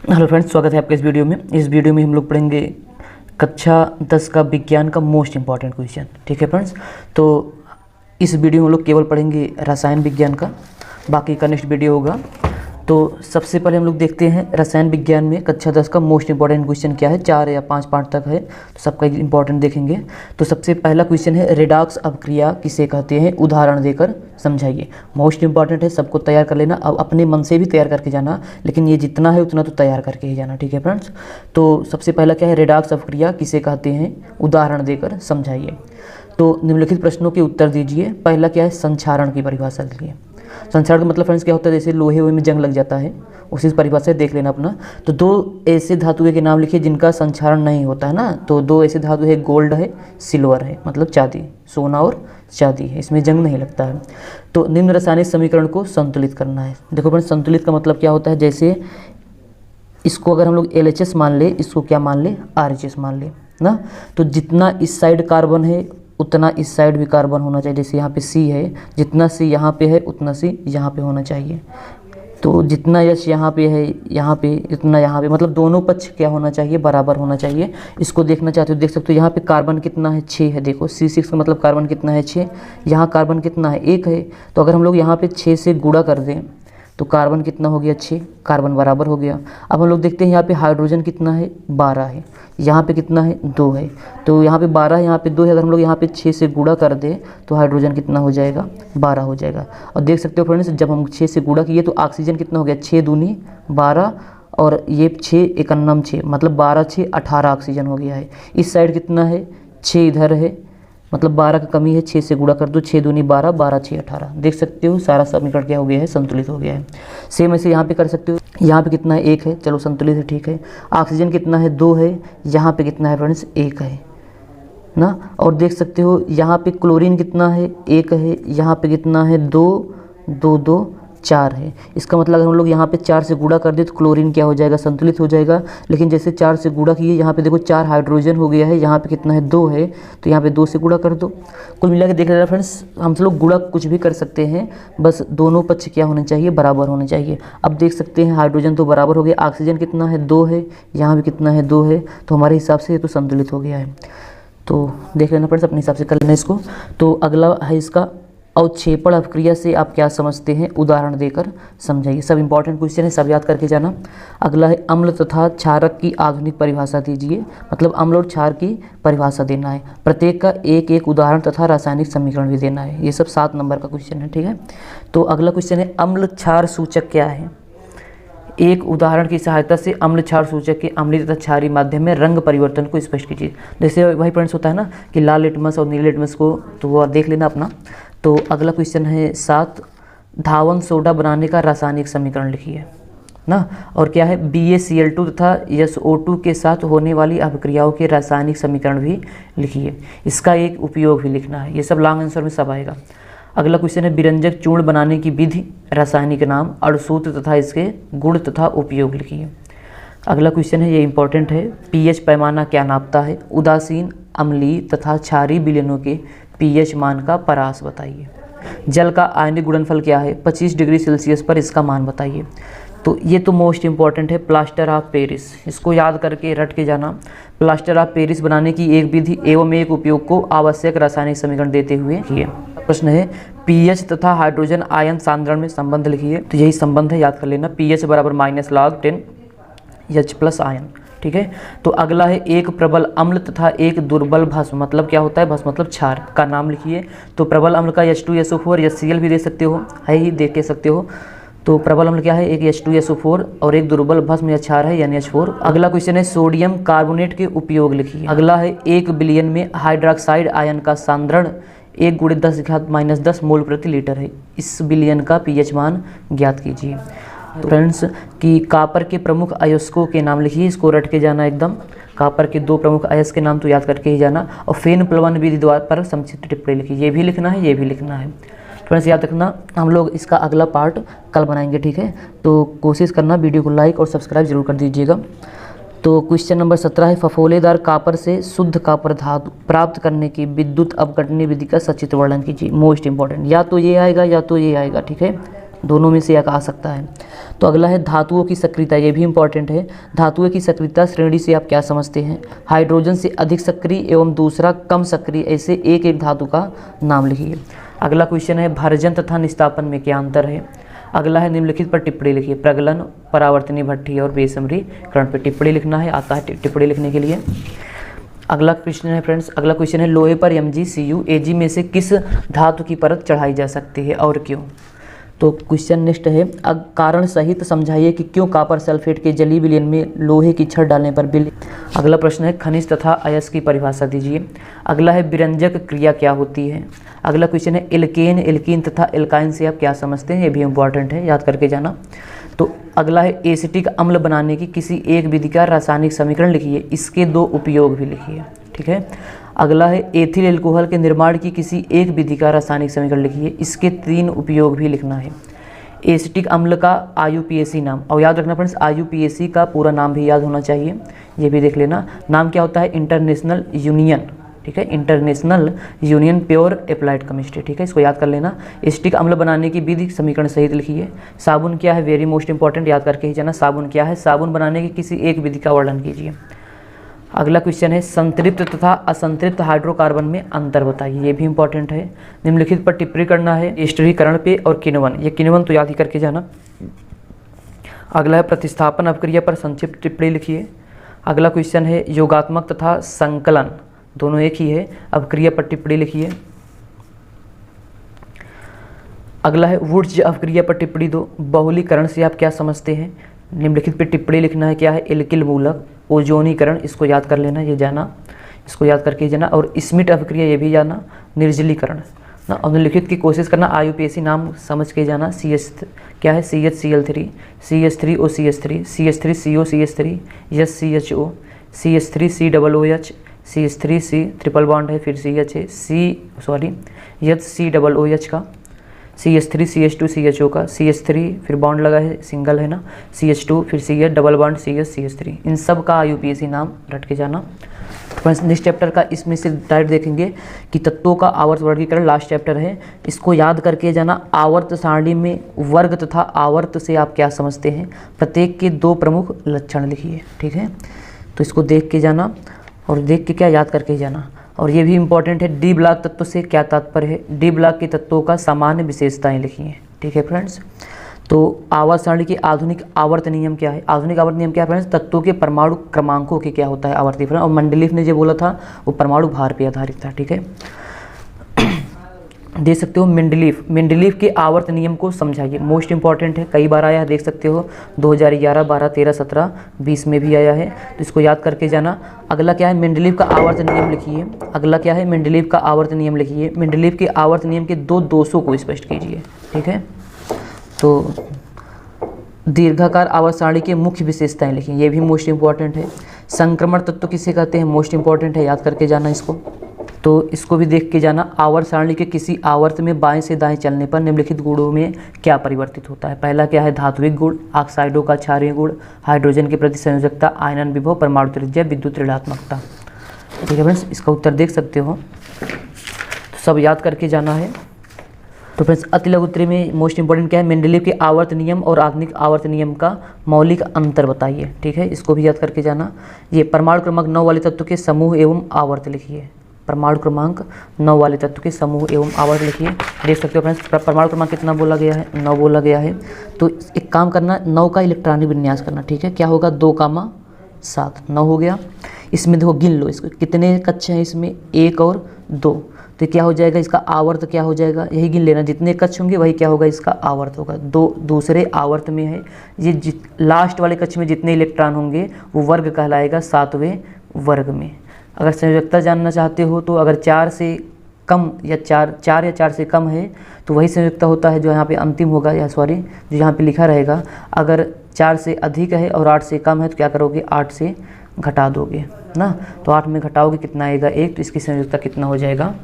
Hello friends, स्वागत है आपके इस वीडियो में। इस वीडियो में हम लोग पढ़ेंगे कक्षा 10 का विज्ञान का मोस्ट इंपॉर्टेंट क्वेश्चन। ठीक है फ्रेंड्स, तो इस वीडियो में हम लोग केवल पढ़ेंगे रसायन विज्ञान का, बाकी का नेक्स्ट वीडियो होगा। तो सबसे पहले हम लोग देखते हैं रसायन विज्ञान में कक्षा 10 का मोस्ट इंपॉर्टेंट क्वेश्चन क्या है। 4 या 5 पार्ट तक है, तो सबका इंपॉर्टेंट देखेंगे। तो सबसे पहला क्वेश्चन है, रेडॉक्स अपक्रिया किसे कहते हैं, उदाहरण देकर समझाइए। मोस्ट इंपॉर्टेंट है, सबको तैयार कर लेना। अब अपने मन से भी तैयार करके जाना, लेकिन ये जितना है उतना तो तैयार करके ही जाना। ठीक है फ्रेंड्स, तो सबसे पहला क्या है, रेडॉक्स अपक्रिया किसे कहते हैं, उदाहरण देकर समझाइए। तो निम्नलिखित प्रश्नों के उत्तर दीजिए। पहला क्या है, संक्षारण की परिभाषा लिखिए। संक्षारण का मतलब फ्रेंड्स क्या होता है, जैसे लोहे में जंग लग जाता है, उसी परिभाषा देख लेना अपना। तो 2 ऐसे धातुओं के नाम लिखिए जिनका संक्षारण नहीं होता है ना। तो 2 ऐसे धातु है, गोल्ड है, सिल्वर है, मतलब चांदी, सोना और चांदी है, इसमें जंग नहीं लगता है। तो निम्न रासायनिक समीकरण को संतुलित करना है। देखो फ्रेंड्स, संतुलित का मतलब क्या होता है, जैसे इसको अगर हम लोग LHS मान ले, इसको क्या मान ले, RHS मान ले ना। तो जितना इस साइड कार्बन है उतना इस साइड भी कार्बन होना चाहिए। जैसे यहाँ पे C है, जितना C यहाँ पे है उतना C यहाँ पे होना चाहिए। तो जितना H यहाँ पे है, यहाँ पे इतना यहाँ पे, मतलब दोनों पक्ष क्या होना चाहिए, बराबर होना चाहिए। इसको देखना चाहते हो, देख सकते हो यहाँ पे कार्बन कितना है, 6 है। देखो C6 का मतलब कार्बन कितना है, 6। यहाँ कार्बन कितना है, 1 है। तो अगर हम लोग यहाँ पे 6 से गुणा कर दें तो कार्बन कितना हो गया, 6। कार्बन बराबर हो गया। अब हम लोग देखते हैं यहाँ पे हाइड्रोजन कितना है, 12 है। यहाँ पे कितना है, 2 है। तो यहाँ पे 12 है, यहाँ पे 2 है। अगर हम लोग यहाँ पे 6 से गुणा कर दें तो हाइड्रोजन कितना हो जाएगा, 12 हो जाएगा। और देख सकते हो फ्रेंड्स, जब हम 6 से गुणा किए तो ऑक्सीजन कितना हो गया, 6 दूनी 12, और ये 6 एकन्नम 6, मतलब 12 6 18 ऑक्सीजन हो गया है। इस साइड कितना है, 6 इधर है, मतलब 12 का कमी है, 6 से गुणा कर दो, 6 दूनी 12, 12 6 18। देख सकते हो सारा समीकरण क्या हो गया है, संतुलित हो गया है। सेम ऐसे यहाँ पे कर सकते हो। यहाँ पे कितना है, 1 है, चलो संतुलित है, ठीक है। ऑक्सीजन कितना है, 2 है। यहाँ पे कितना है फ्रेंड्स, 1 है ना। और देख सकते हो यहाँ पे क्लोरीन कितना है, 1 है। यहाँ पे कितना है, 2 2 2 4 है। इसका मतलब अगर हम लोग यहाँ पे 4 से गुणा कर दे तो क्लोरीन क्या हो जाएगा, संतुलित हो जाएगा। लेकिन जैसे 4 से गुणा किए, यहाँ पे देखो 4 हाइड्रोजन हो गया है। यहाँ पे कितना है, 2 है, तो यहाँ पे 2 से गुणा कर दो। कुल मिला के देख लेना फ्रेंड्स, हम लोग गुणा कुछ भी कर सकते हैं, बस दोनों पक्ष क्या होने चाहिए, बराबर होने चाहिए। अब देख सकते हैं हाइड्रोजन तो बराबर हो गया, ऑक्सीजन कितना है, 2 है, यहाँ भी कितना है, 2 है। तो हमारे हिसाब से ये तो संतुलित हो गया है। तो देख लेना फ्रेंड्स, अपने हिसाब से कर लेना इसको। तो अगला है इसका, अवक्षेपण अपक्रिया से आप क्या समझते हैं, उदाहरण देकर समझाइए। सब इंपॉर्टेंट क्वेश्चन है, सब याद करके जाना। अगला है, अम्ल तथा क्षारक की आधुनिक परिभाषा दीजिए। मतलब अम्ल और क्षार की परिभाषा देना है। प्रत्येक का एक एक उदाहरण तथा रासायनिक समीकरण भी देना है। ये सब 7 नंबर का क्वेश्चन है, ठीक है। तो अगला क्वेश्चन है, अम्ल क्षार सूचक क्या है। एक उदाहरण की सहायता से अम्ल क्षार सूचक के अम्लीय तथा क्षारीय माध्यम में रंग परिवर्तन को स्पष्ट कीजिए। जैसे वही फ्रेंड्स होता है ना कि लाल लिटमस और नीले लिटमस को, तो वो देख लेना अपना। तो अगला क्वेश्चन है 7, धावन सोडा बनाने का रासायनिक समीकरण लिखिए ना। और क्या है, BaCl2 तथा SO2 के साथ होने वाली अभिक्रियाओं के रासायनिक समीकरण भी लिखिए। इसका एक उपयोग भी लिखना है। ये सब लॉन्ग आंसर में सब आएगा। अगला क्वेश्चन है, विरंजक चूर्ण बनाने की विधि, रासायनिक नाम, अणुसूत्र तथा इसके गुण तथा उपयोग लिखिए। अगला क्वेश्चन है, ये इंपॉर्टेंट है, pH पैमाना क्या नापता है। उदासीन, अम्लीय तथा क्षारीय विलयनों के pH मान का परास बताइए। जल का आयनिक गुणनफल क्या है, 25 डिग्री सेल्सियस पर इसका मान बताइए। तो ये तो मोस्ट इंपॉर्टेंट है, प्लास्टर ऑफ पेरिस। इसको याद करके रट के जाना। प्लास्टर ऑफ पेरिस बनाने की एक विधि एवं एक उपयोग को आवश्यक रासायनिक समीकरण देते हुए किए। प्रश्न है, pH तथा हाइड्रोजन आयन सांद्रण में संबंध लिखिए। तो यही संबंध है, याद कर लेना। pH बराबर -log 10 H प्लस आयन, ठीक है। तो अगला है, एक प्रबल अम्ल तथा एक दुर्बल भस्म, मतलब क्या होता है, भस्म मतलब क्षार, का नाम लिखिए। तो प्रबल अम्ल का H2SO4, HCl भी दे सकते हो, है ही, देख के सकते हो। तो प्रबल अम्ल क्या है, एक H2SO4 और एक दुर्बल भस्म या क्षार है, NH4। अगला क्वेश्चन है, सोडियम कार्बोनेट के उपयोग लिखिए। अगला है, 1 बिलियन में हाइड्रोक्साइड आयन का सांद्रण 1 × 10⁻−10 मोल प्रति लीटर है। इस बिलियन का pH मान ज्ञात कीजिए। तो फ्रेंड्स कि कापर के प्रमुख अयस्कों के नाम लिखिए। इसको रट के जाना एकदम। कापर के 2 प्रमुख अयस्क के नाम तो याद करके ही जाना। और फेन प्लवन विधि द्वारा पर संक्षिप्त टिप्पणी लिखिए। ये भी लिखना है, ये भी लिखना है फ्रेंड्स, याद रखना। हम लोग इसका अगला पार्ट कल बनाएंगे, ठीक है। तो कोशिश करना वीडियो को लाइक और सब्सक्राइब जरूर कर दीजिएगा। तो क्वेश्चन नंबर 17 है, फफोलेदार कापर से शुद्ध कापर धातु प्राप्त करने की विद्युत अपघटनीय विधि का सचित्र वर्णन कीजिए। मोस्ट इंपॉर्टेंट, या तो ये आएगा या तो ये आएगा, ठीक है। दोनों में से एक आ सकता है। तो अगला है धातुओं की सक्रियता, ये भी इंपॉर्टेंट है। धातुओं की सक्रियता श्रेणी से आप क्या समझते हैं? हाइड्रोजन से अधिक सक्रिय एवं दूसरा कम सक्रिय, ऐसे एक एक धातु का नाम लिखिए। अगला क्वेश्चन है भर्जन तथा निस्तापन में क्या अंतर है? अगला है निम्नलिखित पर टिप्पणी लिखिए। प्रगलन, परावर्तनीय भट्ठी और बेसमरीकरण पर टिप्पणी लिखना है, आता है टिप्पणी लिखने के लिए। अगला क्वेश्चन है फ्रेंड्स, अगला क्वेश्चन है लोहे पर MgCu Ag में से किस धातु की परत चढ़ाई जा सकती है और क्यों? तो क्वेश्चन नेक्स्ट है कारण सहित समझाइए कि क्यों कॉपर सल्फेट के जलीय विलयन में लोहे की छड़ डालने पर विलय। अगला प्रश्न है खनिज तथा अयस्क की परिभाषा दीजिए। अगला है विरंजक क्रिया क्या होती है? अगला क्वेश्चन है एल्केन, एल्कीन तथा एल्काइन से आप क्या समझते हैं? ये भी इंपॉर्टेंट है, याद करके जाना। तो अगला है एसिटिक अम्ल बनाने की किसी एक विधि का रासायनिक समीकरण लिखिए, इसके 2 उपयोग भी लिखिए, ठीक है। अगला है एथिल एल्कोहल के निर्माण की किसी एक विधि का रासायनिक समीकरण लिखिए, इसके 3 उपयोग भी लिखना है। एसिटिक अम्ल का IUPAC नाम, और याद रखना फ्रेंड्स IUPAC का पूरा नाम भी याद होना चाहिए, ये भी देख लेना। नाम क्या होता है? इंटरनेशनल यूनियन, ठीक है, international union pure applied chemistry, ठीक है, इसको याद कर लेना। एसिटिक अम्ल बनाने की विधि समीकरण सहित लिखिए। साबुन क्या है? वेरी मोस्ट इंपॉर्टेंट, याद करके ही जाना। साबुन क्या है? साबुन बनाने की किसी एक विधि का वर्णन कीजिए। अगला क्वेश्चन है संतृप्त तथा असंतृप्त हाइड्रोकार्बन में अंतर बताइए, ये भी इंपॉर्टेंट है। निम्नलिखित पर टिप्पणी करना है एस्टरीकरण पे और किण्वन, ये किण्वन तो याद ही करके जाना। अगला है प्रतिस्थापन अपक्रिया पर संक्षिप्त टिप्पणी लिखिए। अगला क्वेश्चन है योगात्मक तथा संकलन दोनों एक ही है, अपक्रिया पर टिप्पणी लिखिए। अगला है वुड्स अपक्रिया पर टिप्पणी दो। बहुलीकरण से आप क्या समझते हैं? निम्नलिखित पर टिप्पणी लिखना है, क्या है? एल्किल मूलक। ओजोनीकरण, इसको याद कर लेना, ये जाना, इसको याद करके जाना। और स्मिट अपक्रिया, ये भी जाना। निर्जलीकरण ना, और निम्नलिखित की कोशिश करना। IUPAC नाम समझ के जाना। CH क्या है? CHCl3, CH3OCH3, CH3COCH3, SCHO, CH3COOH, CH3C triple bond है, फिर CH है, HCOOH का, CH3CH2CHO का, CH3 फिर बॉन्ड लगा है, सिंगल है ना, CH2 फिर CH डबल बॉन्ड CH3, इन सब का IUPAC नाम रट के जाना। नेक्स्ट चैप्टर का इसमें से डायरेक्ट देखेंगे कि तत्वों का आवर्त वर्गीकरण, लास्ट चैप्टर है, इसको याद करके जाना। आवर्त सारणी में वर्ग तथा आवर्त से आप क्या समझते हैं? प्रत्येक के 2 प्रमुख लक्षण लिखिए, ठीक है। तो इसको देख के जाना और देख के क्या याद करके जाना। और ये भी इंपॉर्टेंट है, डी ब्लॉक तत्व से क्या तात्पर्य है? डी ब्लॉक के तत्वों का सामान्य विशेषताएं लिखिए, ठीक है फ्रेंड्स। तो आवर्त सारणी के आधुनिक आवर्त नियम क्या है? आधुनिक आवर्त नियम क्या है फ्रेंड्स? तत्वों के परमाणु क्रमांकों के क्या होता है? आवर्तीकरण। और मेंडलीफ ने जो बोला था वो परमाणु भार पर आधारित था, ठीक है। देख सकते हो मेंडलीफ के आवर्त नियम को समझाइए, मोस्ट इंपॉर्टेंट है, कई बार आया है, देख सकते हो 2011, 12, 13, 17, 20 में भी आया है, तो इसको याद करके जाना। अगला क्या है? मेंडलीफ का आवर्त नियम लिखिए। अगला क्या है? मेंडलीफ का आवर्त नियम लिखिए। मेंडलीफ के आवर्त नियम के 2 दोषों को स्पष्ट कीजिए, ठीक है। तो दीर्घाकार आवर्त सारणी के मुख्य विशेषताएं लिखिए, ये भी मोस्ट इंपॉर्टेंट है। संक्रमण तत्व किसे कहते हैं? मोस्ट इंपॉर्टेंट है, याद करके जाना इसको। तो इसको भी देख के जाना। आवर्त सारणी के किसी आवर्त में बाएं से दाएं चलने पर निम्नलिखित गुणों में क्या परिवर्तित होता है? पहला क्या है? धात्विक गुण, ऑक्साइडों का क्षारीय गुण, हाइड्रोजन के प्रति संयोजकता, आयनन विभव, परमाणु त्रिज्या, विद्युत ऋणात्मकता, ठीक है फ्रेंड्स। इसका उत्तर देख सकते हो, तो सब याद करके जाना है। तो फ्रेंड्स अति लघु उत्तरीय में मोस्ट इंपॉर्टेंट क्या है? मेंडलीफ के आवर्त नियम और आधुनिक आवर्त नियम का मौलिक अंतर बताइए, ठीक है, इसको भी याद करके जाना। ये परमाणु क्रमांक 9 वाले तत्व के समूह एवं आवर्त लिखिए। परमाणु क्रमांक 9 वाले तत्व के समूह एवं आवर्त लिखिए। देख सकते हो फ्रेंड्स परमाणु क्रमांक कितना बोला गया है? 9 बोला गया है। तो एक काम करना, 9 का इलेक्ट्रॉनिक विन्यास करना, ठीक है। क्या होगा? 2,7, 9 हो गया। इसमें देखो गिन लो इसको, कितने कक्ष हैं इसमें? 1 और 2, तो क्या हो जाएगा इसका आवर्त? क्या हो जाएगा? यही गिन लेना, जितने कक्ष होंगे वही क्या होगा? इसका आवर्त होगा। 2 दूसरे आवर्त में है ये, लास्ट वाले कक्ष में जितने इलेक्ट्रॉन होंगे वो वर्ग कहलाएगा 7वें वर्ग में। अगर संयोजकता जानना चाहते हो तो अगर 4 से कम या 4 से कम है तो वही संयोजकता होता है जो यहाँ पे अंतिम होगा, या सॉरी जो यहाँ पे लिखा रहेगा। अगर 4 से अधिक है और 8 से कम है तो क्या करोगे? 8 से घटा दोगे ना, तो 8 में घटाओगे कितना आएगा? 1, तो इसकी संयोजकता कितना हो जाएगा?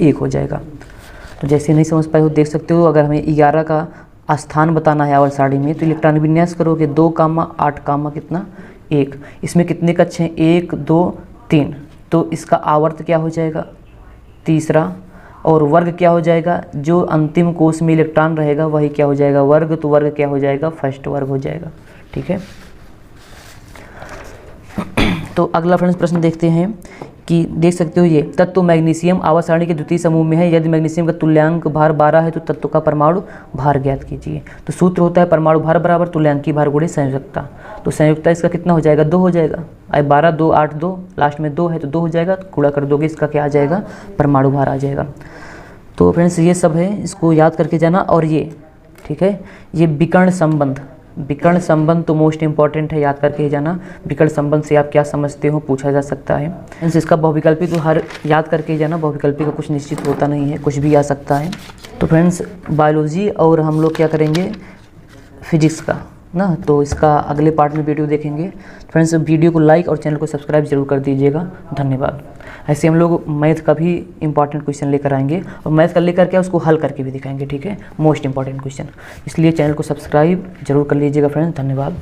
1 हो जाएगा। तो जैसे नहीं समझ पाए हो देख सकते हो, अगर हमें 11 का स्थान बताना है आवर्त सारणी में तो इलेक्ट्रॉनिक विन्यास करोगे 2,8, कितना? 1। इसमें कितने कक्ष हैं? 1, 2, 3, तो इसका आवर्त क्या हो जाएगा? तीसरा। और वर्ग क्या हो जाएगा, जो अंतिम कोश में इलेक्ट्रॉन रहेगा वही क्या हो जाएगा, वर्ग, तो वर्ग क्या हो जाएगा, फर्स्ट वर्ग हो जाएगा। ठीक है, तो अगला फ्रेंड्स प्रश्न देखते हैं कि देख सकते हो ये तत्व मैग्नीशियम आवर्त सारणी के द्वितीय समूह में है, यदि मैग्नीशियम का तुल्यांक भार 12 है तो तत्व का परमाणु भार ज्ञात कीजिए। तो सूत्र होता है परमाणु भार बराबर तुल्यांकी भार गुणे संयुक्तता। तो संयुक्तता इसका कितना हो जाएगा, 2 हो जाएगा। 12 2 8 2, लास्ट में 2 है तो 2 हो जाएगा, गुणा कर दोगे इसका क्या आ जाएगा, परमाणु भार आ जाएगा। तो फ्रेंड्स ये सब है, इसको याद करके जाना। और ये ठीक है, ये विकर्ण संबंध, विकर्ण संबंध तो मोस्ट इंपॉर्टेंट है, याद करके ही जाना। विकर्ण संबंध से आप क्या समझते हो पूछा जा सकता है। फ्रेंड्स इसका बहुविकल्पी तो हर याद करके ही जाना, बहुविकल्पी का कुछ निश्चित होता नहीं है, कुछ भी आ सकता है। तो फ्रेंड्स बायोलॉजी और हम लोग क्या करेंगे, फिजिक्स का ना, तो इसका अगले पार्ट में वीडियो देखेंगे। फ्रेंड्स वीडियो को लाइक और चैनल को सब्सक्राइब जरूर कर दीजिएगा, धन्यवाद। ऐसे हम लोग मैथ का भी इंपॉर्टेंट क्वेश्चन लेकर आएंगे और मैथ का लेकर के उसको हल करके भी दिखाएंगे। ठीक है, मोस्ट इंपॉर्टेंट क्वेश्चन, इसलिए चैनल को सब्सक्राइब जरूर कर लीजिएगा फ्रेंड्स, धन्यवाद।